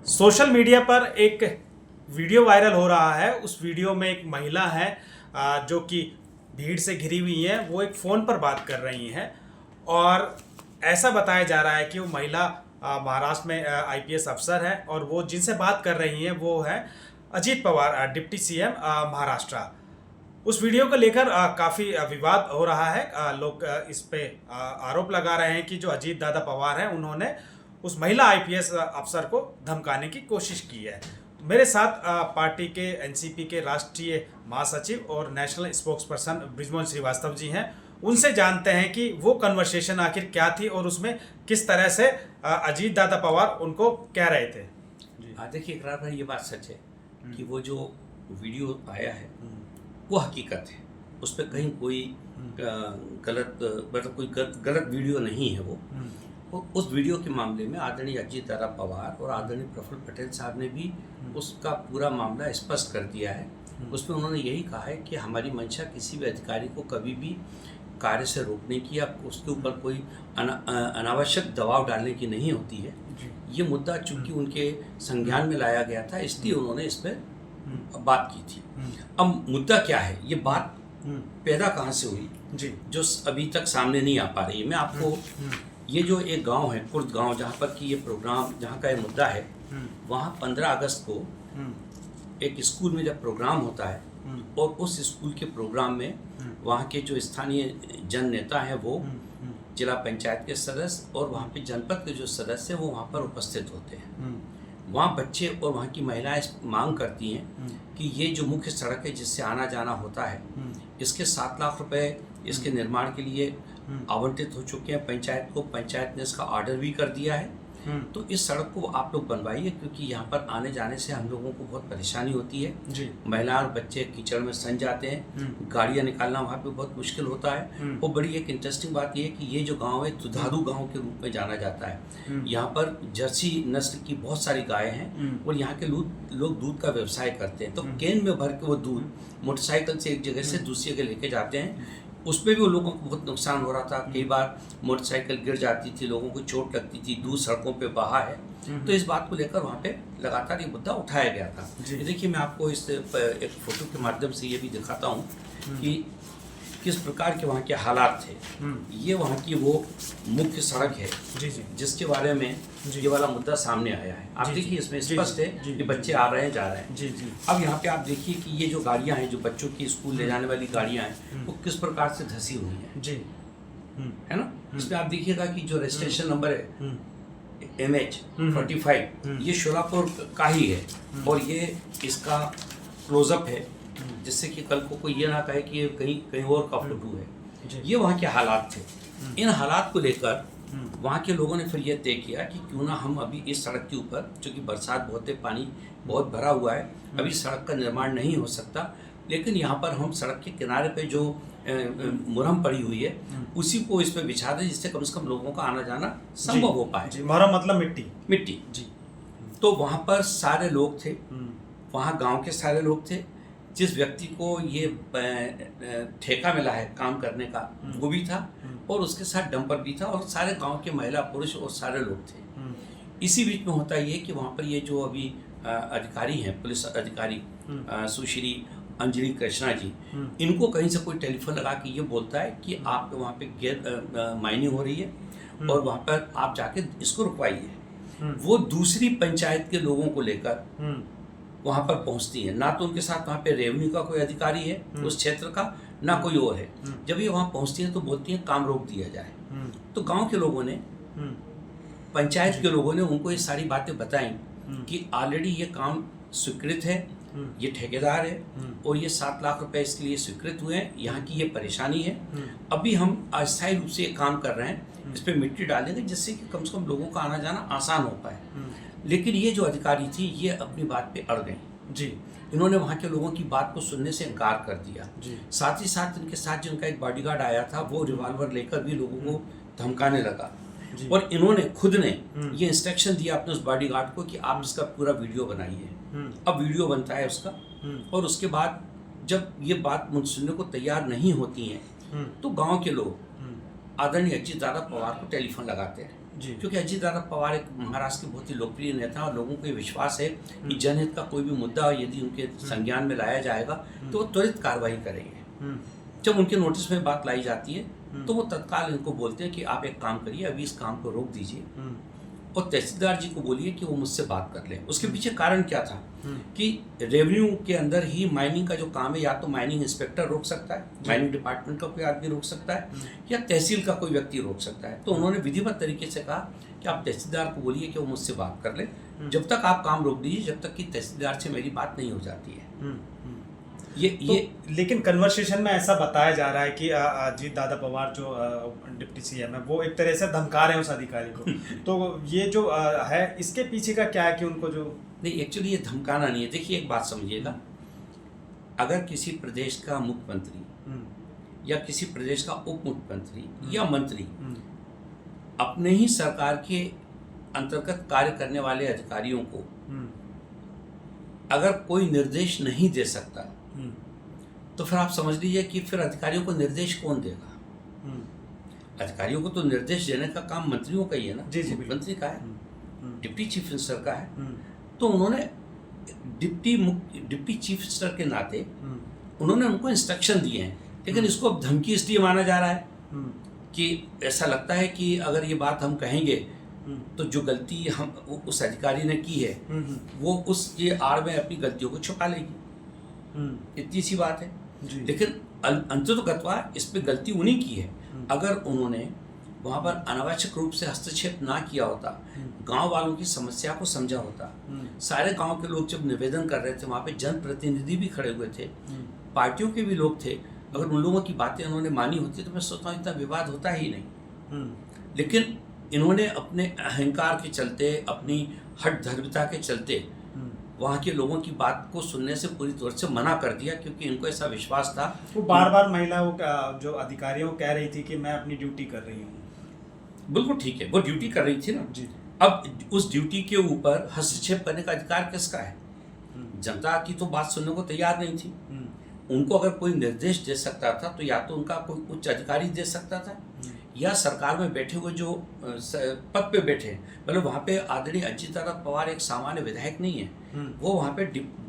Social media पर एक video viral हो रहा है। उस वीडियो में एक महिला है जो कि भीड़ से घिरी हुई है। वो एक फ़ोन पर बात कर रही हैं और ऐसा बताया जा रहा है कि वो महिला महाराष्ट्र में आईपीएस अफसर है और वो जिनसे बात कर रही हैं वो है अजीत पवार, डिप्टी सीएम महाराष्ट्र। उस वीडियो को लेकर काफ़ी विवाद हो रहा है। लोग इस पे आरोप लगा रहे हैं कि जो अजीत दादा पवार हैं उन्होंने उस महिला आईपीएस अफसर को धमकाने की कोशिश की है। मेरे साथ पार्टी के एनसीपी के राष्ट्रीय महासचिव और national spokesperson Brijmohan Shrivastava ji हैं। उनसे जानते हैं कि वो कन्वर्सेशन आखिर क्या थी और उसमें किस तरह से अजीत दादा पवार उनको कह रहे थे। देखिए इकरार भाई, ये बात सच है कि वो जो वीडियो आया है वो हकीकत है। उस पर कहीं कोई गलत मतलब कोई गलत वीडियो नहीं है। वो उस वीडियो के मामले में आदरणीय अजीत दादा पवार और आदरणीय प्रफुल्ल पटेल साहब ने भी उसका पूरा मामला स्पष्ट कर दिया है। उसमें उन्होंने यही कहा है कि हमारी मंशा किसी भी अधिकारी को कभी भी कार्य से रोकने की या उसके ऊपर कोई अनावश्यक दबाव डालने की नहीं होती है। ये मुद्दा चूंकि उनके संज्ञान में लाया गया था इसलिए उन्होंने इस पर बात की थी। अब मुद्दा क्या है, ये बात पैदा कहाँ से हुई जी, जो अभी तक सामने नहीं आ पा रही है। मैं आपको ये जो एक गांव है कुर्द गांव, जहाँ पर कि ये प्रोग्राम जहाँ का ये मुद्दा है, वहाँ 15 अगस्त को एक स्कूल में जब प्रोग्राम होता है और उस स्कूल के प्रोग्राम में वहाँ के जो स्थानीय जन नेता हैं वो जिला पंचायत के सदस्य और वहाँ पे जनपद के जो सदस्य हैं वो वहाँ पर उपस्थित होते हैं। वहाँ बच्चे और वहाँ की महिलाएं मांग करती हैं कि ये जो मुख्य सड़क है जिससे आना जाना होता है इसके 7 लाख रुपए इसके निर्माण के लिए आवंटित हो चुके हैं पंचायत को। पंचायत ने इसका ऑर्डर भी कर दिया है। तो इस सड़क को आप लोग बनवाइए क्योंकि यहाँ पर आने जाने से हम लोगों को बहुत परेशानी होती है जी। महिला और बच्चे कीचड़ में सन जाते हैं, गाड़ियाँ निकालना वहाँ पे बहुत मुश्किल होता है। और बड़ी एक इंटरेस्टिंग बात यह है कि ये जो गांव है दुधारू गांव के रूप में जाना जाता है। यहाँ पर जर्सी नस्ल की बहुत सारी गायें हैं और यहाँ के लोग दूध का व्यवसाय करते हैं। तो कैन में भर के वो दूध मोटरसाइकिल से एक जगह से दूसरी जगह लेके जाते हैं। उसमें भी वो लोगों को बहुत नुकसान हो रहा था। कई बार मोटरसाइकिल गिर जाती थी, लोगों को चोट लगती थी, दूध सड़कों पे बहा है। तो इस बात को लेकर वहाँ पे लगातार ये मुद्दा उठाया गया था। ये देखिए, मैं आपको इस एक फोटो के माध्यम से ये भी दिखाता हूँ कि किस प्रकार के वहाँ के हालात थे। ये वहाँ की वो मुख्य सड़क है जी जी, जिसके बारे में ये वाला मुद्दा सामने आया है। आप देखिए इसमें स्पष्ट है कि बच्चे आ रहे हैं जा रहे हैं। जी जी। अब यहाँ पे आप देखिए कि ये जो गाड़ियाँ हैं जो बच्चों की स्कूल ले जाने वाली गाड़ियाँ हैं वो किस प्रकार से धसी हुई हैं जी, है ना। इसमें आप देखिएगा कि जो रजिस्ट्रेशन नंबर है MH45 ये शोलापुर का ही है और ये इसका क्लोजअप है जिससे कि कल को कोई ये ना कहे कि ये कहीं और का फोटो है। ये वहाँ के हालात थे। इन हालात को लेकर वहाँ के लोगों ने फिर ये तय किया कि क्यों ना हम अभी इस सड़क के ऊपर, चूँकि बरसात बहुत है, पानी बहुत भरा हुआ है, अभी सड़क का निर्माण नहीं हो सकता, लेकिन यहाँ पर हम सड़क के किनारे पे जो मुरहम पड़ी हुई है उसी को इस पर बिछा दें जिससे कम से कम लोगों का आना जाना संभव हो पाए। मुहर्रम मतलब मिट्टी जी। तो वहाँ पर सारे लोग थे, वहाँ गांव के सारे लोग थे। जिस व्यक्ति को ये ठेका मिला है काम करने का वो भी था और उसके साथ डंपर भी था और सारे गांव के महिला पुरुष और सारे लोग थे। इसी बीच में होता ये कि वहाँ पर ये जो अभी अधिकारी हैं, पुलिस अधिकारी सुश्री अंजलि कृष्णा जी, इनको कहीं से कोई टेलीफोन लगा के ये बोलता है कि आप वहाँ पे गैर माइनिंग हो रही है और वहाँ पर आप जाके इसको रुकवाइए। वो दूसरी पंचायत के लोगों को लेकर वहाँ पर पहुँचती है। ना तो उनके साथ वहाँ पे रेवेन्यू का कोई अधिकारी है उस क्षेत्र का, ना कोई और है। जब ये वहाँ पहुँचती है तो बोलती है काम रोक दिया जाए। तो गांव के लोगों ने, पंचायत के लोगों ने उनको ये सारी बातें बताई कि ऑलरेडी ये काम स्वीकृत है, ये ठेकेदार है और ये 7 लाख रुपए इसके लिए स्वीकृत हुए हैं। यहाँ की ये परेशानी है, अभी हम अस्थायी रूप से ये काम कर रहे हैं, इस पर मिट्टी डालेंगे जिससे कि कम से कम लोगों का आना जाना आसान हो पाए। लेकिन ये जो अधिकारी थी ये अपनी बात पे अड़ गई जी। इन्होंने वहाँ के लोगों की बात को सुनने से इनकार कर दिया जी। साथ ही साथ इनके साथ जिनका एक बॉडीगार्ड आया था वो रिवॉल्वर लेकर भी लोगों को धमकाने लगा और इन्होंने खुद ने ये इंस्ट्रक्शन दिया अपने उस बॉडीगार्ड को कि आप इसका पूरा वीडियो बनाइए। अब वीडियो बनता है उसका और उसके बाद जब ये बात सुनने को तैयार नहीं होती हैं तो गाँव के लोग आदरणीय अजीत दादा पवार को टेलीफोन लगाते हैं जी। क्योंकि अजीत दादा पवार एक महाराष्ट्र के बहुत ही लोकप्रिय नेता और लोगों को ये विश्वास है कि जनहित का कोई भी मुद्दा यदि उनके संज्ञान में लाया जाएगा तो वो त्वरित कार्रवाई करेंगे। जब उनके नोटिस में बात लाई जाती है तो वो तत्काल इनको बोलते हैं कि आप एक काम करिए, अभी इस काम को रोक दीजिए और तहसीलदार जी को बोलिए कि वो मुझसे बात कर लें। उसके पीछे कारण क्या था कि रेवेन्यू के अंदर ही माइनिंग का जो काम है, या तो माइनिंग इंस्पेक्टर रोक सकता है, माइनिंग डिपार्टमेंट का कोई आदमी रोक सकता है, या तहसील का कोई व्यक्ति रोक सकता है। तो उन्होंने विधिवत तरीके से कहा कि आप तहसीलदार को बोलिए कि वो मुझसे बात कर ले, जब तक आप काम रोक दीजिए, जब तक कि तहसीलदार से मेरी बात नहीं हो जाती है। लेकिन कन्वर्सेशन में ऐसा बताया जा रहा है कि अजीत दादा पवार जो डिप्टी सीएम है वो एक तरह से धमका रहे हैं उस अधिकारी को। तो ये जो है, इसके पीछे का क्या है कि उनको जो नहीं, एक्चुअली ये धमकाना नहीं है। देखिए एक बात समझिएगा, अगर किसी प्रदेश का मुख्यमंत्री या किसी प्रदेश का उप मुख्यमंत्री या मंत्री अपने ही सरकार के अंतर्गत कार्य करने वाले अधिकारियों को अगर कोई निर्देश नहीं दे सकता तो फिर आप समझ लीजिए कि फिर अधिकारियों को निर्देश कौन देगा। अधिकारियों को तो निर्देश देने का काम मंत्रियों का ही है ना, मुख्यमंत्री का है, डिप्टी चीफ मिनिस्टर का है। तो उन्होंने डिप्टी चीफ मिनिस्टर के नाते उन्होंने उनको इंस्ट्रक्शन दिए हैं। लेकिन इसको अब धमकी इसलिए माना जा रहा है कि ऐसा लगता है कि अगर ये बात हम कहेंगे तो जो गलती हम उस अधिकारी ने की है वो उसके आड़ में अपनी गलतियों को छुपा लेगी, इतनी सी बात है। लेकिन अंततोगत्वा इस पे गलती उन्हीं की है। अगर उन्होंने वहाँ पर अनावश्यक रूप से हस्तक्षेप ना किया होता, गांव वालों की समस्या को समझा होता, सारे गांव के लोग जब निवेदन कर रहे थे वहाँ पे जनप्रतिनिधि भी खड़े हुए थे, पार्टियों के भी लोग थे, अगर उन लोगों की बातें उन्होंने मानी होती तो मैं सोचता हूँ इतना विवाद होता ही नहीं। लेकिन इन्होंने अपने अहंकार के चलते, अपनी हठ धर्मिता के चलते वहाँ के लोगों की बात को सुनने से पूरी तौर से मना कर दिया, क्योंकि इनको ऐसा विश्वास था। वो बार बार महिलाओं जो अधिकारियों कह रही थी कि मैं अपनी ड्यूटी कर रही हूँ। बिल्कुल ठीक है, वो ड्यूटी कर रही थी ना जी। अब उस ड्यूटी के ऊपर हस्तक्षेप करने का अधिकार किसका है? जनता की तो बात सुनने को तैयार नहीं थी। उनको अगर कोई निर्देश दे सकता था तो या तो उनका कोई उच्च अधिकारी दे सकता था, या सरकार में बैठे हुए जो पद पे बैठे, मतलब वहाँ पे आदरणीय अजीत दादा पवार एक सामान्य विधायक नहीं है, वो वहाँ पे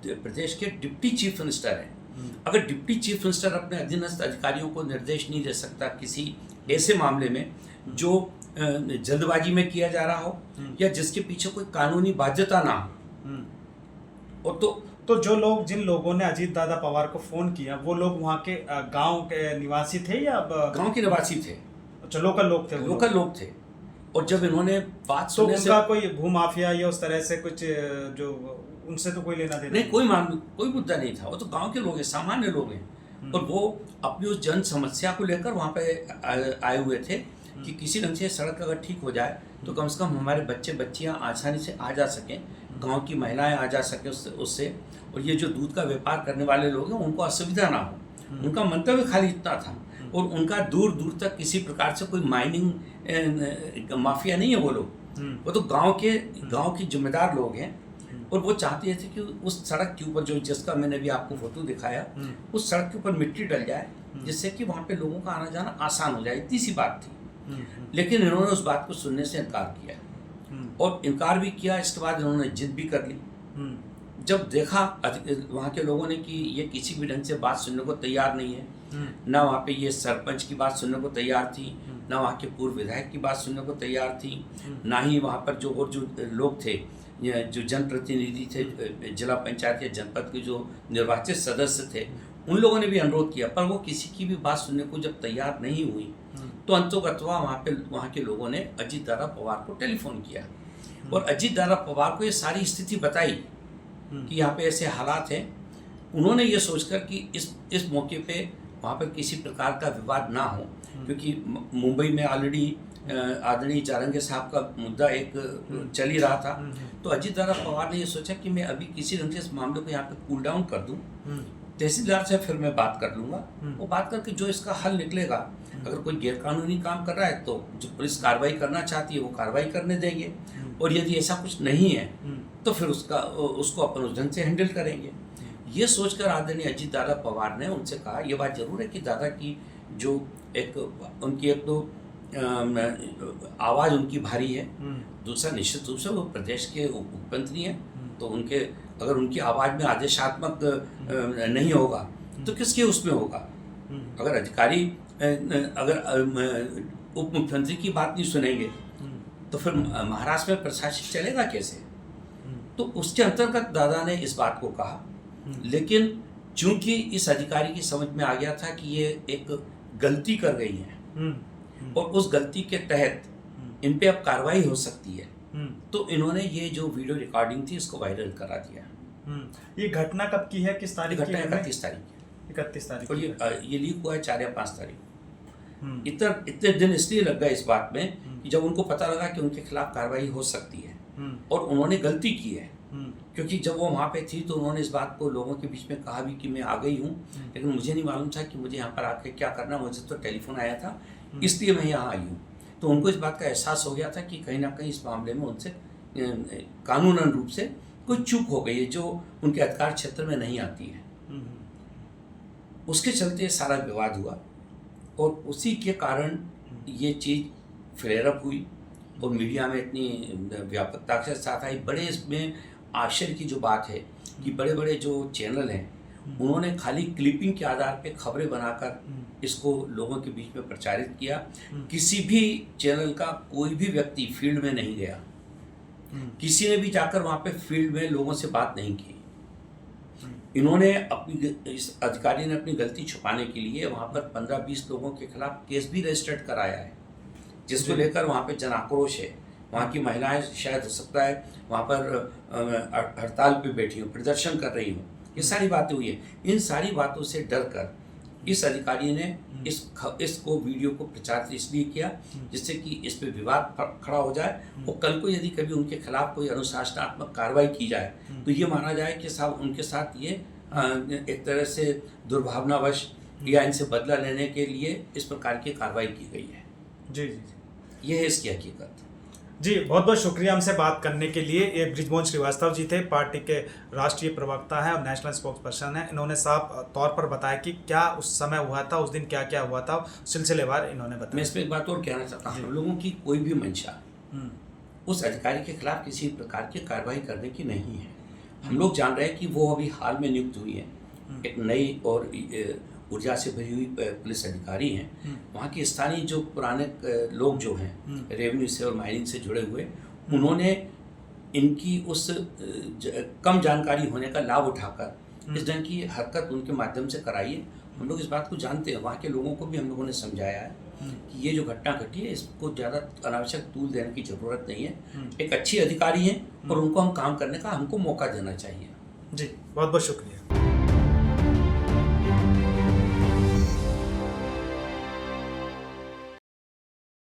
प्रदेश के डिप्टी चीफ मिनिस्टर हैं। अगर डिप्टी चीफ मिनिस्टर अपने अधीनस्थ अधिकारियों को निर्देश नहीं दे सकता किसी ऐसे मामले में जो जल्दबाजी में किया जा रहा हो या जिसके पीछे कोई कानूनी बाध्यता ना हो, और तो जिन लोगों ने अजीत दादा पवार को फोन किया वो लोग वहाँ के गांव के निवासी थे या गांव के निवासी थे? अच्छा, लोकल लोग थे। और जब इन्होंने बात तो उनका कोई भूमाफिया या उस तरह से कुछ जो उनसे तो कोई लेना देना नहीं, कोई मुद्दा नहीं था। वो तो गांव के लोग हैं, सामान्य लोग हैं, और वो अपनी उस जन समस्या को लेकर वहाँ पे आए हुए थे कि किसी ढंग से सड़क अगर ठीक हो जाए तो कम से कम हमारे बच्चे बच्चियाँ आसानी से आ जा सकें, गांव की महिलाएं आ जा सकें उससे, और ये जो दूध का व्यापार करने वाले लोग हैं उनको असुविधा ना हो। उनका मंतव्य खाली इतना था, और उनका दूर दूर तक किसी प्रकार से कोई माइनिंग माफिया नहीं है वो लोग। वो तो गांव के जिम्मेदार लोग हैं, और वो चाहते थे कि उस सड़क के ऊपर जो जिसका मैंने भी आपको फोटो दिखाया, उस सड़क के ऊपर मिट्टी डल जाए जिससे कि वहाँ पे लोगों का आना जाना आसान हो जाए, इतनी सी बात थी। लेकिन इन्होंने उस बात को सुनने से इनकार किया, और इनकार भी किया। इसके बाद इन्होंने जिद भी कर ली। जब देखा वहाँ के लोगों ने कि ये किसी भी ढंग से बात सुनने को तैयार नहीं है, ना वहाँ पे ये सरपंच की बात सुनने को तैयार थी, ना वहाँ के पूर्व विधायक की बात सुनने को तैयार थी, ना ही वहाँ पर जो लोग थे, जो जनप्रतिनिधि थे, जिला पंचायत या जनपद के जो निर्वाचित सदस्य थे, उन लोगों ने भी अनुरोध किया, पर वो किसी की भी बात सुनने को जब तैयार नहीं हुई तो अंतोगत्वा वहाँ के लोगों ने अजीत दादा पवार को टेलीफोन किया, और अजीत दादा पवार को ये सारी स्थिति बताई कि यहाँ पे ऐसे हालात हैं। उन्होंने ये सोचकर कि इस मौके पे वहाँ पर किसी प्रकार का विवाद ना हो, क्योंकि मुंबई में ऑलरेडी आदरणीय जारंगे साहब का मुद्दा एक चल ही रहा था। तो अजीत दादा पवार ने ये सोचा कि मैं अभी किसी ढंग से इस मामले को यहाँ पे कूल डाउन कर दूँ, तहसीलदार से फिर मैं बात कर लूँगा, वो बात करके जो इसका हल निकलेगा, अगर कोई गैरकानूनी काम कर रहा है तो जो पुलिस कार्रवाई करना चाहती है वो कार्रवाई करने देंगे, और यदि ऐसा कुछ नहीं है तो फिर उसको अपन उस ढंग से हैंडल करेंगे। ये सोचकर आदरणीय अजीत दादा पवार ने उनसे कहा, ये बात जरूर है कि दादा की जो उनकी एक तो आवाज़ उनकी भारी है। दूसरा, निश्चित रूप से वो प्रदेश के मुख्यमंत्री हैं, तो उनके अगर उनकी आवाज़ में आदेशात्मक नहीं होगा तो किसके उसमें होगा? अगर अधिकारी अगर उप मुख्यमंत्री की बात नहीं सुनेंगे तो फिर महाराष्ट्र में प्रशासन चलेगा कैसे? तो उसके अंतर्गत दादा ने इस बात को कहा, लेकिन चूंकि इस अधिकारी की समझ में आ गया था कि ये एक गलती कर गई है और उस गलती के तहत इन पे अब कार्रवाई हो सकती है, तो इन्होंने ये जो वीडियो रिकॉर्डिंग थी इसको वायरल करा दिया। ये घटना कब की है, किस तारीख की घटना है? 31 तारीख 31 तारीख और की ये लीक हुआ है 4 या 5 तारीख। इतने दिन इसलिए लग गए इस बात में कि जब उनको पता लगा कि उनके खिलाफ कार्रवाई हो सकती है और उन्होंने गलती की है, क्योंकि जब वो वहाँ पे थी तो उन्होंने इस बात को लोगों के बीच में कहा भी कि मैं आ गई हूँ, लेकिन मुझे नहीं मालूम था कि मुझे यहाँ पर आके क्या करना, मुझे तो टेलीफोन आया था इसलिए मैं यहाँ आई हूँ। तो उनको इस बात का एहसास हो गया था कि कहीं ना कहीं इस मामले में उनसे कानूनन रूप से कोई चूक हो गई है जो उनके अधिकार क्षेत्र में नहीं आती है। उसके चलते सारा विवाद हुआ और उसी के कारण ये चीज़ फ्लेयर अप हुई और मीडिया में इतनी व्यापकता के साथ आई। बड़े इसमें आश्चर्य की जो बात है कि बड़े बड़े जो चैनल हैं उन्होंने खाली क्लिपिंग के आधार पे खबरें बनाकर इसको लोगों के बीच में प्रचारित किया। किसी भी चैनल का कोई भी व्यक्ति फील्ड में नहीं गया, किसी ने भी जाकर वहाँ पे फील्ड में लोगों से बात नहीं की। इन्होंने इस अधिकारी ने अपनी गलती छुपाने के लिए वहाँ पर 15-20 लोगों के खिलाफ केस भी रजिस्टर्ड कराया है, जिसको लेकर वहाँ पे जन आक्रोश है। वहाँ की महिलाएं शायद हो सकता है वहाँ पर हड़ताल पे बैठी हूँ, प्रदर्शन कर रही हूँ, ये सारी बातें हुई है। इन सारी बातों से डर कर इस अधिकारी ने इसको वीडियो को प्रचारित इसलिए किया जिससे कि इस पे विवाद खड़ा हो जाए और कल को यदि कभी उनके खिलाफ कोई अनुशासनात्मक कार्रवाई की जाए तो ये माना जाए कि साहब उनके साथ ये एक तरह से दुर्भावनावश या इनसे बदला लेने के लिए इस प्रकार की कार्रवाई की गई है। जी जी जी, ये है इसकी हकीकत। जी बहुत बहुत शुक्रिया हमसे बात करने के लिए। ये बृजमोहन श्रीवास्तव जी थे, पार्टी के राष्ट्रीय प्रवक्ता है और नेशनल स्पोक्स पर्सन है। इन्होंने साफ तौर पर बताया कि क्या उस समय हुआ था, उस दिन क्या क्या हुआ था, सिलसिलेवार इन्होंने बताया। मैं इस पर एक बात और कहना चाहता हूँ, हम लोगों की कोई भी मंशा उस अधिकारी के खिलाफ किसी प्रकार की कार्रवाई करने की नहीं है। हम लोग जान रहे हैं कि वो अभी हाल में नियुक्त हुई है, एक नई और ऊर्जा से भरी हुई पुलिस अधिकारी हैं। वहाँ के स्थानीय जो पुराने लोग जो हैं रेवेन्यू से और माइनिंग से जुड़े हुए, उन्होंने इनकी उस कम जानकारी होने का लाभ उठाकर इस ढंग की हरकत उनके माध्यम से कराई है। हम लोग इस बात को जानते हैं, वहाँ के लोगों को भी हम लोगों ने समझाया है कि ये जो घटना घटी है इसको ज़्यादा अनावश्यक तूल देने की ज़रूरत नहीं है। एक अच्छी अधिकारी हैं और उनको हम काम करने का हमको मौका देना चाहिए। जी बहुत बहुत शुक्रिया।